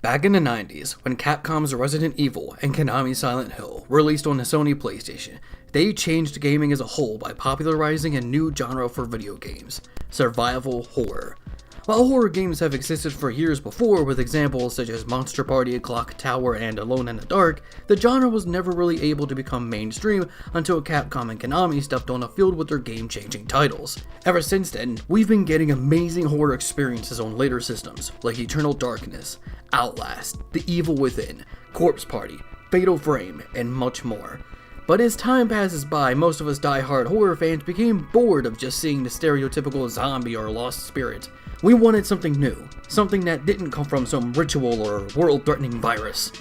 Back in the 90s, when Capcom's Resident Evil and Konami's Silent Hill were released on the Sony PlayStation, they changed gaming as a whole by popularizing a new genre for video games: survival horror. While horror games have existed for years before, with examples such as Monster Party, Clock Tower, and Alone in the Dark, the genre was never really able to become mainstream until Capcom and Konami stepped on the field with their game-changing titles. Ever since then, we've been getting amazing horror experiences on later systems, like Eternal Darkness, Outlast, The Evil Within, Corpse Party, Fatal Frame, and much more. But as time passes by, most of us die-hard horror fans became bored of just seeing the stereotypical zombie or lost spirit. We wanted something new, something that didn't come from some ritual or world-threatening virus.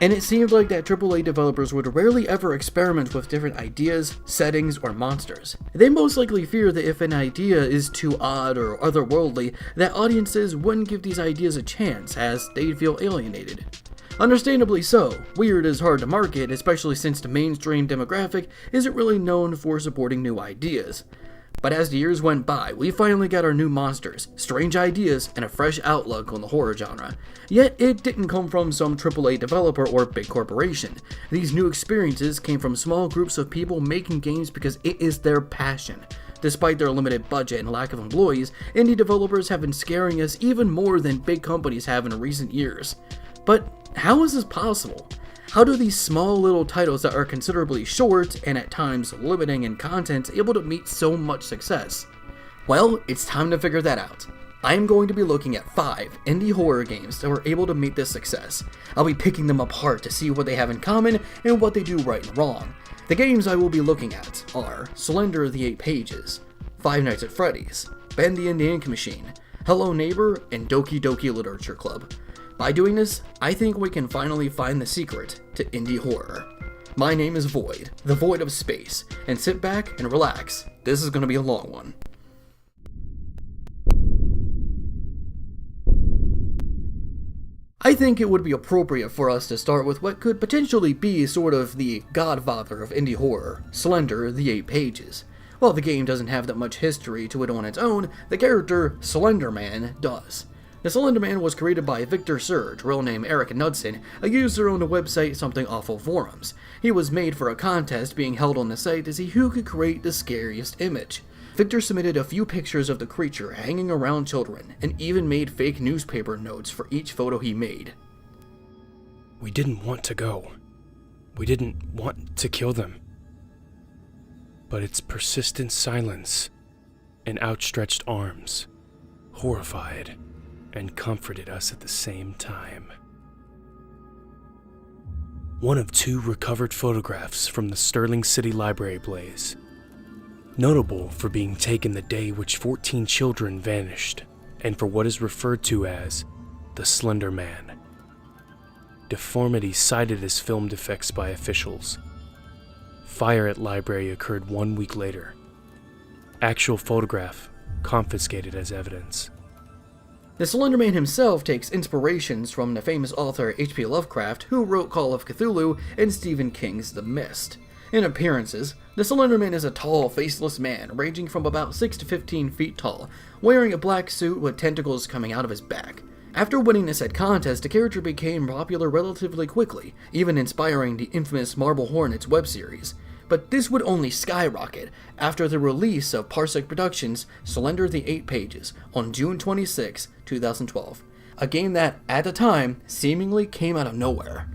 And it seemed like that AAA developers would rarely ever experiment with different ideas, settings, or monsters. They most likely fear that if an idea is too odd or otherworldly, that audiences wouldn't give these ideas a chance, as they'd feel alienated. Understandably so. Weird is hard to market, especially since the mainstream demographic isn't really known for supporting new ideas. But as the years went by, we finally got our new monsters, strange ideas, and a fresh outlook on the horror genre. Yet it didn't come from some AAA developer or big corporation. These new experiences came from small groups of people making games because it is their passion. Despite their limited budget and lack of employees, indie developers have been scaring us even more than big companies have in recent years. But how is this possible? How do these small little titles that are considerably short and at times limiting in content able to meet so much success? Well, it's time to figure that out. I am going to be looking at 5 indie horror games that were able to meet this success. I'll be picking them apart to see what they have in common and what they do right and wrong. The games I will be looking at are Slender the 8 Pages, Five Nights at Freddy's, Bendy the Ink Machine, Hello Neighbor, and Doki-doki Literature Club. By doing this, I think we can finally find the secret to indie horror. My name is Void, the Void of Space, and sit back and relax. This is going to be a long one. I think it would be appropriate for us to start with what could potentially be sort of the godfather of indie horror, Slender the 8 Pages. While the game doesn't have that much history to it on its own, the character Slender Man does. The Slender Man was created by Victor Surge, real name Eric Knudsen, a user on the website Something Awful Forums. He was made for a contest being held on the site to see who could create the scariest image. Victor submitted a few pictures of the creature hanging around children, and even made fake newspaper notes for each photo he made. We didn't want to go. We didn't want to kill them. But its persistent silence and outstretched arms, horrified, and comforted us at the same time. One of 2 recovered photographs from the Sterling City Library blaze, notable for being taken the day which 14 children vanished, and for what is referred to as the Slender Man. Deformity cited as film defects by officials. Fire at library occurred 1 week later. Actual photograph confiscated as evidence. The Slender Man himself takes inspirations from the famous author H.P. Lovecraft, who wrote Call of Cthulhu, and Stephen King's The Mist. In appearances, the Slender Man is a tall, faceless man, ranging from about 6 to 15 feet tall, wearing a black suit with tentacles coming out of his back. After winning the said contest, the character became popular relatively quickly, even inspiring the infamous Marble Hornets web series. But this would only skyrocket after the release of Parsec Productions' Slender the 8 Pages on June 26, 2012, a game that, at the time, seemingly came out of nowhere.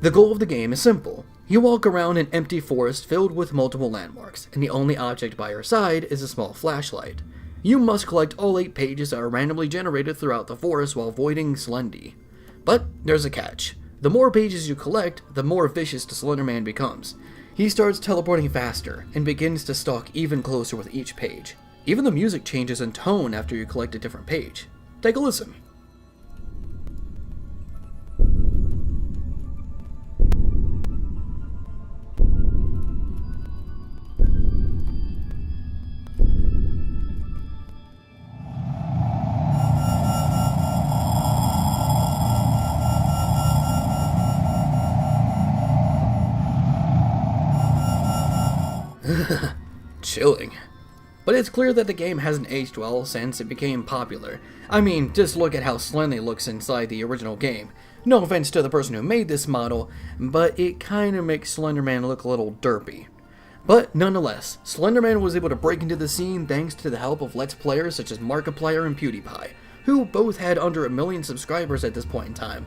The goal of the game is simple. You walk around an empty forest filled with multiple landmarks, and the only object by your side is a small flashlight. You must collect all 8 pages that are randomly generated throughout the forest while avoiding Slendy. But there's a catch. The more pages you collect, the more vicious the Slender Man becomes. He starts teleporting faster, and begins to stalk even closer with each page. Even the music changes in tone after you collect a different page. Take a listen. Chilling. But it's clear that the game hasn't aged well since it became popular. I mean, just look at how Slendy looks inside the original game. No offense to the person who made this model, but it kinda makes Slenderman look a little derpy. But nonetheless, Slenderman was able to break into the scene thanks to the help of Let's Players such as Markiplier and PewDiePie, who both had under 1 million subscribers at this point in time.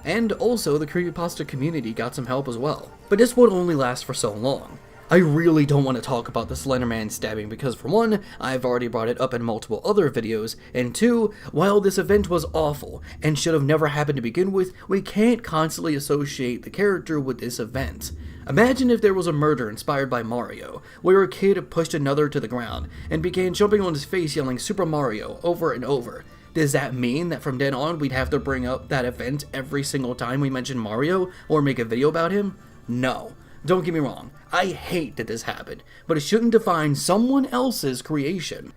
And also, the creepypasta community got some help as well. But this would only last for so long. I really don't want to talk about the Slenderman stabbing because for one, I've already brought it up in multiple other videos, and two, while this event was awful and should have never happened to begin with, we can't constantly associate the character with this event. Imagine if there was a murder inspired by Mario, where a kid pushed another to the ground and began jumping on his face yelling Super Mario over and over. Does that mean that from then on we'd have to bring up that event every single time we mention Mario or make a video about him? No. Don't get me wrong, I hate that this happened, but it shouldn't define someone else's creation.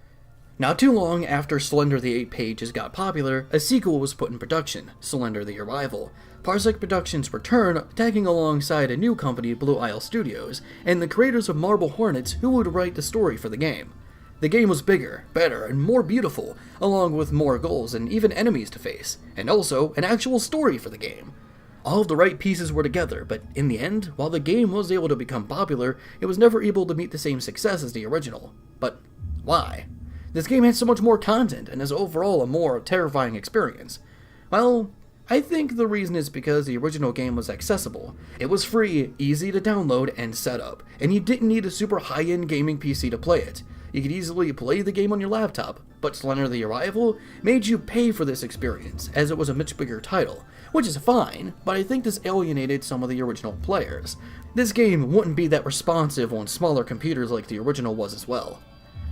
Not too long after Slender the 8 Pages got popular, a sequel was put in production, Slender the Arrival. Parsec Productions returned, tagging alongside a new company, Blue Isle Studios, and the creators of Marble Hornets who would write the story for the game. The game was bigger, better, and more beautiful, along with more goals and even enemies to face, and also an actual story for the game. All of the right pieces were together, but in the end, while the game was able to become popular, it was never able to meet the same success as the original. But why? This game has so much more content and is overall a more terrifying experience. Well, I think the reason is because the original game was accessible. It was free, easy to download and set up, and you didn't need a super high-end gaming PC to play it. You could easily play the game on your laptop, but Slender the Arrival made you pay for this experience, as it was a much bigger title. Which is fine, but I think this alienated some of the original players. This game wouldn't be that responsive on smaller computers like the original was as well.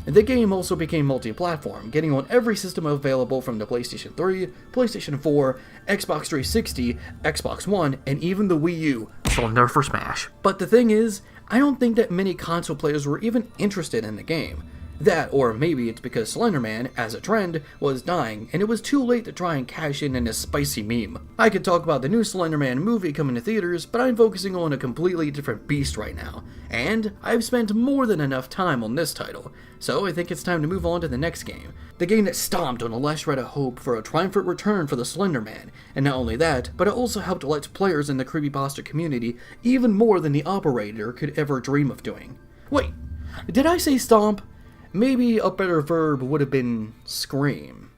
The game also became multi-platform, getting on every system available from the PlayStation 3, PlayStation 4, Xbox 360, Xbox One, and even the Wii U. Slender for Smash. But the thing is, I don't think that many console players were even interested in the game. That, or maybe it's because Slenderman, as a trend, was dying, and it was too late to try and cash in a spicy meme. I could talk about the new Slenderman movie coming to theaters, but I'm focusing on a completely different beast right now. And I've spent more than enough time on this title, so I think it's time to move on to the next game. The game that stomped on the last shred of hope for a triumphant return for the Slenderman. And not only that, but it also helped Let's Players in the creepypasta community even more than the operator could ever dream of doing. Wait, did I say stomp? Maybe a better verb would have been scream.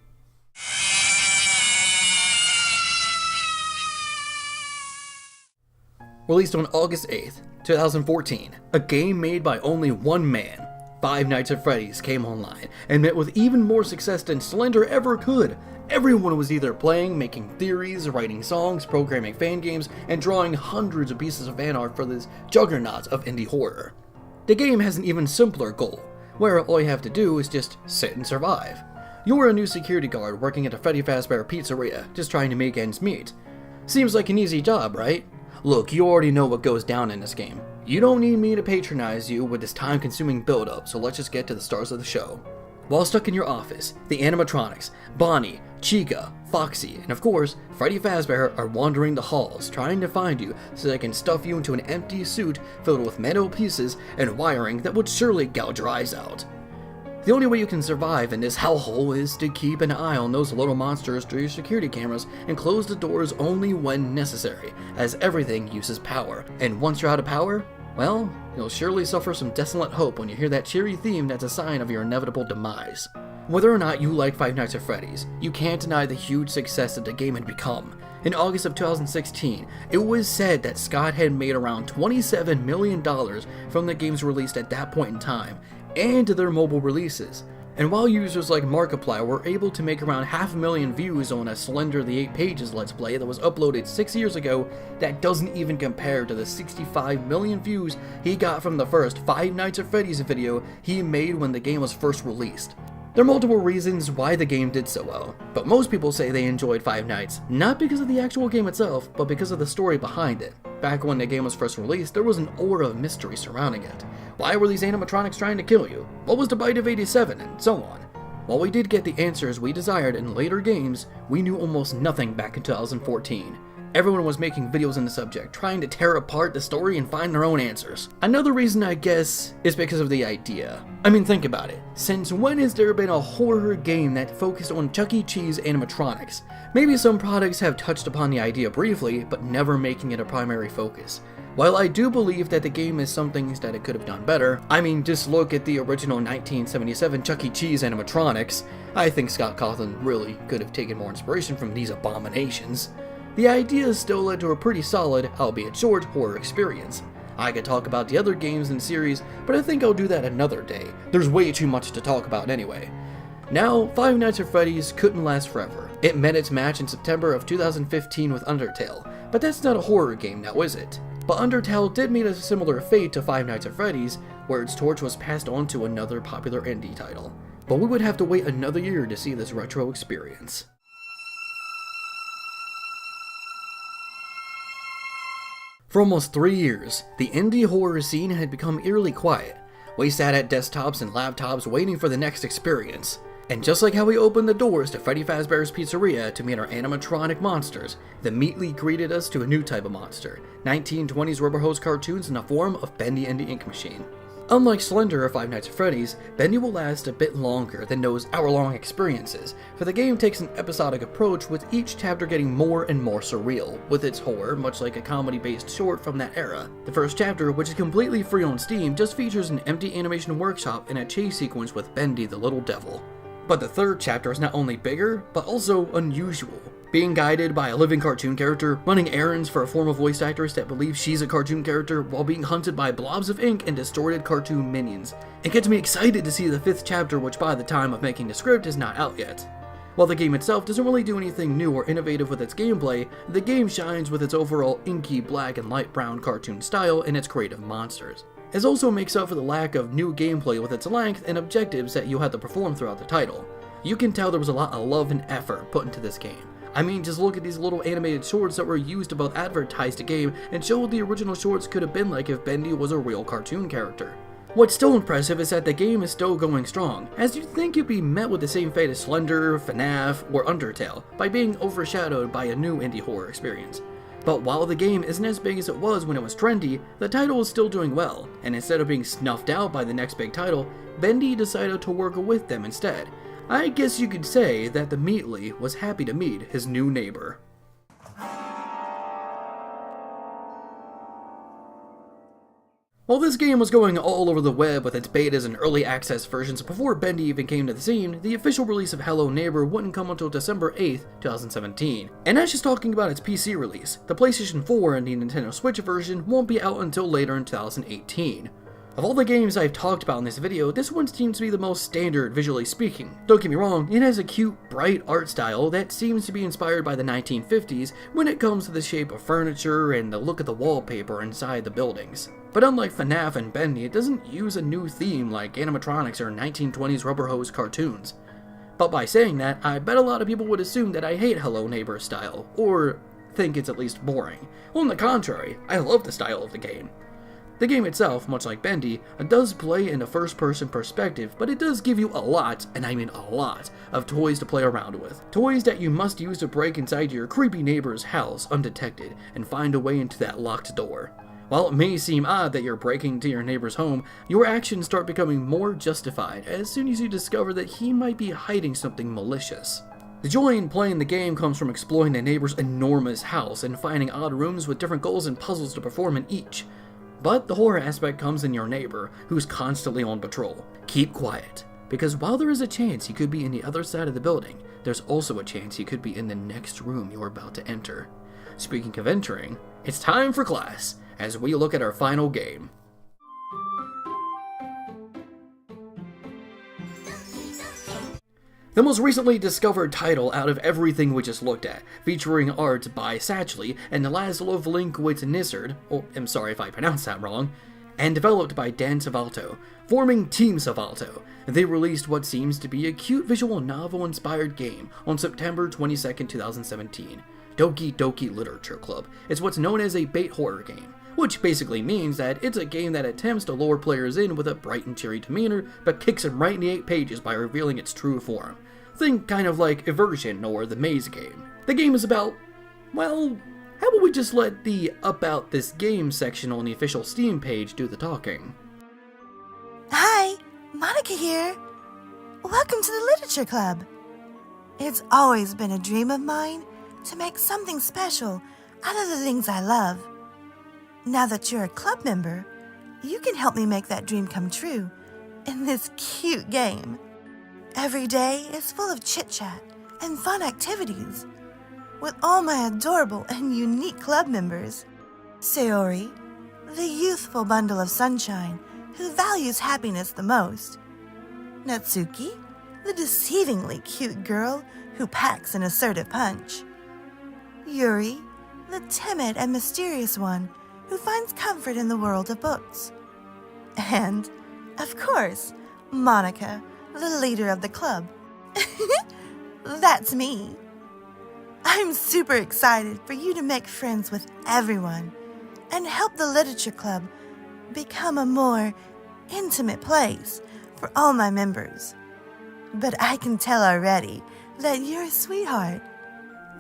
Released on August 8th, 2014, a game made by only one man, Five Nights at Freddy's came online and met with even more success than Slender ever could. Everyone was either playing, making theories, writing songs, programming fan games, and drawing hundreds of pieces of fan art for this juggernaut of indie horror. The game has an even simpler goal, where all you have to do is just sit and survive. You're a new security guard working at a Freddy Fazbear pizzeria, just trying to make ends meet. Seems like an easy job, right? Look, you already know what goes down in this game. You don't need me to patronize you with this time-consuming build-up, so let's just get to the stars of the show. While stuck in your office, the animatronics, Bonnie, Chica, Foxy, and of course, Freddy Fazbear are wandering the halls, trying to find you so they can stuff you into an empty suit filled with metal pieces and wiring that would surely gouge your eyes out. The only way you can survive in this hellhole is to keep an eye on those little monsters through your security cameras and close the doors only when necessary, as everything uses power. And once you're out of power, well, you'll surely suffer some desolate hope when you hear that cheery theme that's a sign of your inevitable demise. Whether or not you like Five Nights at Freddy's, you can't deny the huge success that the game had become. In August of 2016, it was said that Scott had made around $27 million from the games released at that point in time, and their mobile releases. And while users like Markiplier were able to make around 500,000 views on a Slender the 8 Pages Let's Play that was uploaded 6 years ago, that doesn't even compare to the 65 million views he got from the first Five Nights at Freddy's video he made when the game was first released. There are multiple reasons why the game did so well, but most people say they enjoyed Five Nights, not because of the actual game itself, but because of the story behind it. Back when the game was first released, there was an aura of mystery surrounding it. Why were these animatronics trying to kill you? What was the bite of 87? And so on. While we did get the answers we desired in later games, we knew almost nothing back in 2014. Everyone was making videos on the subject, trying to tear apart the story and find their own answers. Another reason, I guess, is because of the idea. I mean, think about it. Since when has there been a horror game that focused on Chuck E. Cheese animatronics? Maybe some products have touched upon the idea briefly, but never making it a primary focus. While I do believe that the game is some things that it could have done better, I mean, just look at the original 1977 Chuck E. Cheese animatronics. I think Scott Cawthon really could have taken more inspiration from these abominations. The idea still led to a pretty solid, albeit short, horror experience. I could talk about the other games in the series, but I think I'll do that another day. There's way too much to talk about anyway. Now, Five Nights at Freddy's couldn't last forever. It met its match in September of 2015 with Undertale, but that's not a horror game now, is it? But Undertale did meet a similar fate to Five Nights at Freddy's, where its torch was passed on to another popular indie title. But we would have to wait another year to see this retro experience. For almost 3 years, the indie horror scene had become eerily quiet. We sat at desktops and laptops waiting for the next experience. And just like how we opened the doors to Freddy Fazbear's Pizzeria to meet our animatronic monsters, the Meatly greeted us to a new type of monster, 1920s rubber hose cartoons in the form of Bendy the Ink Machine. Unlike Slender or Five Nights at Freddy's, Bendy will last a bit longer than those hour-long experiences, for the game takes an episodic approach with each chapter getting more and more surreal, with its horror much like a comedy-based short from that era. The first chapter, which is completely free on Steam, just features an empty animation workshop and a chase sequence with Bendy the Little Devil. But the third chapter is not only bigger, but also unusual. Being guided by a living cartoon character, running errands for a former voice actress that believes she's a cartoon character while being hunted by blobs of ink and distorted cartoon minions. It gets me excited to see the fifth chapter, which by the time of making the script is not out yet. While the game itself doesn't really do anything new or innovative with its gameplay, the game shines with its overall inky black and light brown cartoon style and its creative monsters. It also makes up for the lack of new gameplay with its length and objectives that you had to perform throughout the title. You can tell there was a lot of love and effort put into this game. I mean, just look at these little animated shorts that were used to both advertise the game and show what the original shorts could have been like if Bendy was a real cartoon character. What's still impressive is that the game is still going strong, as you'd think you'd be met with the same fate as Slender, FNAF, or Undertale, by being overshadowed by a new indie horror experience. But while the game isn't as big as it was when it was trendy, the title is still doing well, and instead of being snuffed out by the next big title, Bendy decided to work with them instead. I guess you could say that the Meatly was happy to meet his new neighbor. While this game was going all over the web with its betas and early access versions before Bendy even came to the scene, the official release of Hello Neighbor wouldn't come until December 8th, 2017. And that's just talking about its PC release. The PlayStation 4 and the Nintendo Switch version won't be out until later in 2018. Of all the games I've talked about in this video, this one seems to be the most standard visually speaking. Don't get me wrong, it has a cute, bright art style that seems to be inspired by the 1950s when it comes to the shape of furniture and the look of the wallpaper inside the buildings. But unlike FNAF and Bendy, it doesn't use a new theme like animatronics or 1920s rubber hose cartoons. But by saying that, I bet a lot of people would assume that I hate Hello Neighbor style, or think it's at least boring. Well, on the contrary, I love the style of the game. The game itself, much like Bendy, does play in a first-person perspective, but it does give you a lot, and I mean a lot, of toys to play around with. Toys that you must use to break inside your creepy neighbor's house undetected and find a way into that locked door. While it may seem odd that you're breaking into your neighbor's home, your actions start becoming more justified as soon as you discover that he might be hiding something malicious. The joy in playing the game comes from exploring the neighbor's enormous house and finding odd rooms with different goals and puzzles to perform in each. But the horror aspect comes in your neighbor, who's constantly on patrol. Keep quiet, because while there is a chance he could be in the other side of the building, there's also a chance he could be in the next room you're about to enter. Speaking of entering, it's time for class, as we look at our final game. The most recently discovered title out of everything we just looked at, featuring art by Satchley and Laszlo Valinkowicz-Nissard, I'm sorry if I pronounced that wrong, and developed by Dan Salvato, forming Team Salvato. They released what seems to be a cute visual novel-inspired game on September 22nd, 2017. Doki-doki Literature Club is what's known as a bait horror game, which basically means that it's a game that attempts to lure players in with a bright and cheery demeanor, but kicks them right in the 8 pages by revealing its true form. Think kind of like Eversion or the Maze game. The game is about, well, how about we just let the About This Game section on the official Steam page do the talking? Hi, Monica here. Welcome to the Literature Club. It's always been a dream of mine to make something special out of the things I love. Now that you're a club member, you can help me make that dream come true in this cute game. Every day is full of chit-chat and fun activities with all my adorable and unique club members. Sayori, the youthful bundle of sunshine who values happiness the most. Natsuki, the deceivingly cute girl who packs an assertive punch. Yuri, the timid and mysterious one who finds comfort in the world of books. And, of course, Monica, the leader of the club. That's me. I'm super excited for you to make friends with everyone and help the Literature Club become a more intimate place for all my members. But I can tell already that you're a sweetheart.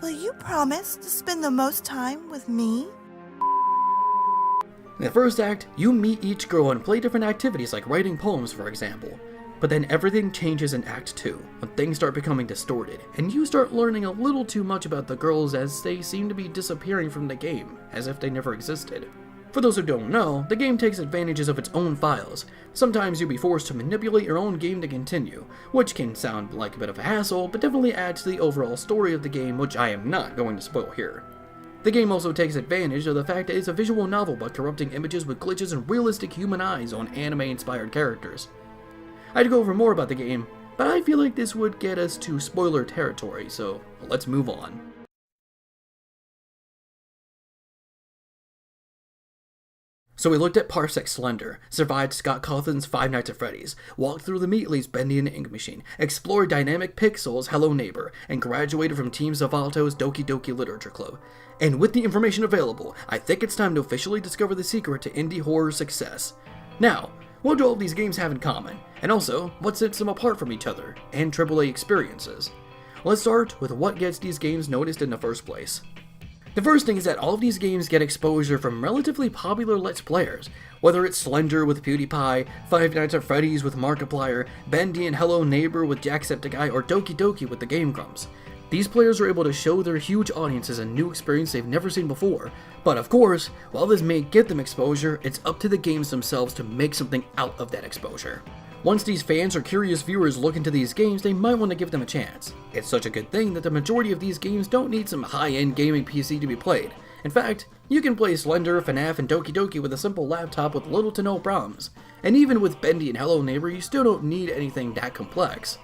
Will you promise to spend the most time with me? In the first act, you meet each girl and play different activities like writing poems, for example. But then everything changes in Act 2, when things start becoming distorted, and you start learning a little too much about the girls as they seem to be disappearing from the game, as if they never existed. For those who don't know, the game takes advantages of its own files. Sometimes you'll be forced to manipulate your own game to continue, which can sound like a bit of a hassle, but definitely adds to the overall story of the game, which I am not going to spoil here. The game also takes advantage of the fact that it's a visual novel by corrupting images with glitches and realistic human eyes on anime-inspired characters. I'd go over more about the game, but I feel like this would get us to spoiler territory, so let's move on. So we looked at Parsec Slender, survived Scott Cawthon's Five Nights at Freddy's, walked through the Meatleys' Bendy the Ink Machine, explored Dynamic Pixel's Hello Neighbor, and graduated from Team Zavalto's Doki-doki Literature Club. And with the information available, I think it's time to officially discover the secret to indie horror success. Now, what do all these games have in common? And also, what sets them apart from each other, and AAA experiences? Let's start with what gets these games noticed in the first place. The first thing is that all of these games get exposure from relatively popular Let's Players, whether it's Slender with PewDiePie, Five Nights at Freddy's with Markiplier, Bendy and Hello Neighbor with Jacksepticeye, or Doki-doki with the Game Grumps. These players are able to show their huge audiences a new experience they've never seen before, but of course, while this may get them exposure, it's up to the games themselves to make something out of that exposure. Once these fans or curious viewers look into these games, they might want to give them a chance. It's such a good thing that the majority of these games don't need some high-end gaming PC to be played. In fact, you can play Slender, FNAF, and Doki-doki with a simple laptop with little to no problems. And even with Bendy and Hello Neighbor, you still don't need anything that complex.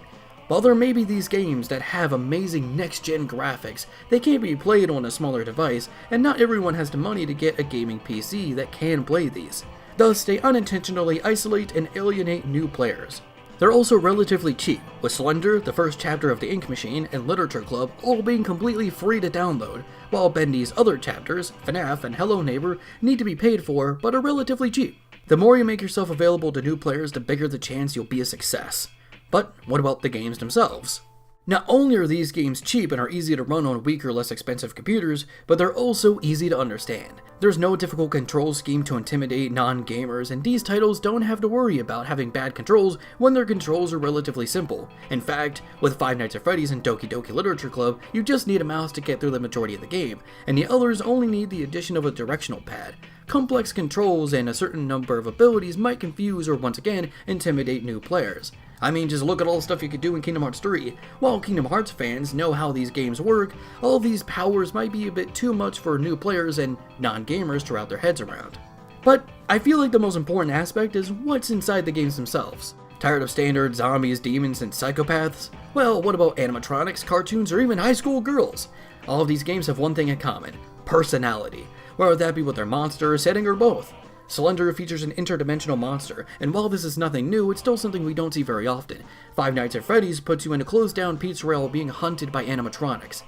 While there may be these games that have amazing next-gen graphics, they can't be played on a smaller device, and not everyone has the money to get a gaming PC that can play these. Thus, they unintentionally isolate and alienate new players. They're also relatively cheap, with Slender, the first chapter of the Ink Machine, and Literature Club all being completely free to download, while Bendy's other chapters, FNAF and Hello Neighbor, need to be paid for, but are relatively cheap. The more you make yourself available to new players, the bigger the chance you'll be a success. But what about the games themselves? Not only are these games cheap and are easy to run on weaker, less expensive computers, but they're also easy to understand. There's no difficult control scheme to intimidate non-gamers, and these titles don't have to worry about having bad controls when their controls are relatively simple. In fact, with Five Nights at Freddy's and Doki-doki Literature Club, you just need a mouse to get through the majority of the game, and the others only need the addition of a directional pad. Complex controls and a certain number of abilities might confuse or once again intimidate new players. I mean, just look at all the stuff you could do in Kingdom Hearts 3. While Kingdom Hearts fans know how these games work, all these powers might be a bit too much for new players and non-gamers to wrap their heads around. But I feel like the most important aspect is what's inside the games themselves. Tired of standard zombies, demons, and psychopaths? Well, what about animatronics, cartoons, or even high school girls? All of these games have one thing in common: personality. Whether that be with their monster, setting, or both. Slender features an interdimensional monster, and while this is nothing new, it's still something we don't see very often. Five Nights at Freddy's puts you in a closed-down pizzeria while being hunted by animatronics.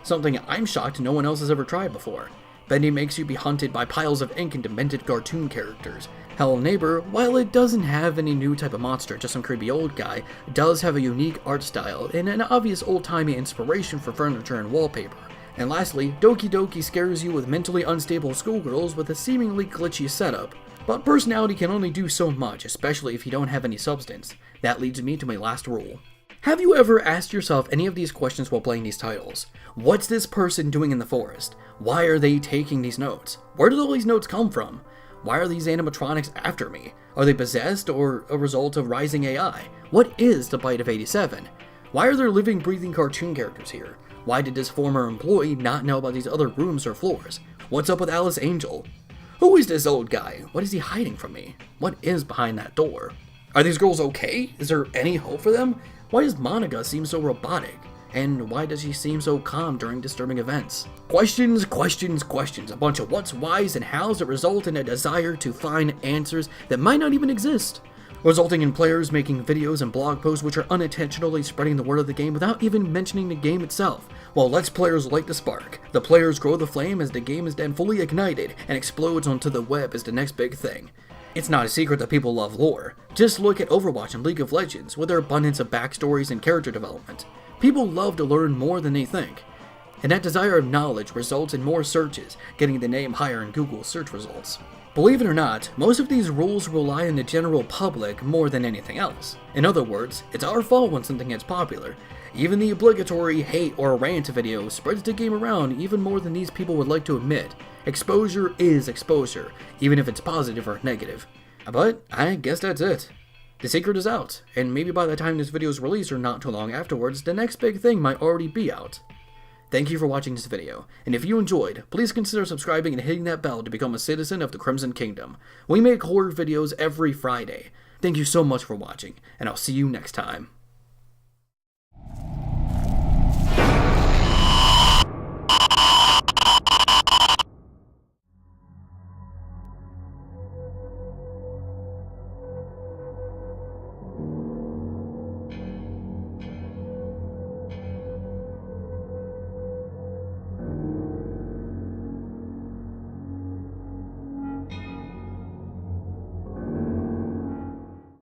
Something I'm shocked no one else has ever tried before. Bendy makes you be hunted by piles of ink and demented cartoon characters. Hello Neighbor, while it doesn't have any new type of monster, just some creepy old guy, does have a unique art style and an obvious old-timey inspiration for furniture and wallpaper. And lastly, Doki-doki scares you with mentally unstable schoolgirls with a seemingly glitchy setup. But personality can only do so much, especially if you don't have any substance. That leads me to my last rule. Have you ever asked yourself any of these questions while playing these titles? What's this person doing in the forest? Why are they taking these notes? Where did all these notes come from? Why are these animatronics after me? Are they possessed or a result of rising AI? What is the Bite of 87? Why are there living, breathing cartoon characters here? Why did this former employee not know about these other rooms or floors? What's up with Alice Angel? Who is this old guy? What is he hiding from me? What is behind that door? Are these girls okay? Is there any hope for them? Why does Monica seem so robotic? And why does she seem so calm during disturbing events? Questions, questions, questions. A bunch of what's, whys, and hows that result in a desire to find answers that might not even exist, resulting in players making videos and blog posts which are unintentionally spreading the word of the game without even mentioning the game itself. While Let's Players light the spark, the players grow the flame as the game is then fully ignited and explodes onto the web as the next big thing. It's not a secret that people love lore. Just look at Overwatch and League of Legends with their abundance of backstories and character development. People love to learn more than they think, and that desire of knowledge results in more searches, getting the name higher in Google's search results. Believe it or not, most of these rules rely on the general public more than anything else. In other words, it's our fault when something gets popular. Even the obligatory hate or rant video spreads the game around even more than these people would like to admit. Exposure is exposure, even if it's positive or negative. But I guess that's it. The secret is out, and maybe by the time this video is released or not too long afterwards, the next big thing might already be out. Thank you for watching this video, and if you enjoyed, please consider subscribing and hitting that bell to become a citizen of the Crimson Kingdom. We make horror videos every Friday. Thank you so much for watching, and I'll see you next time.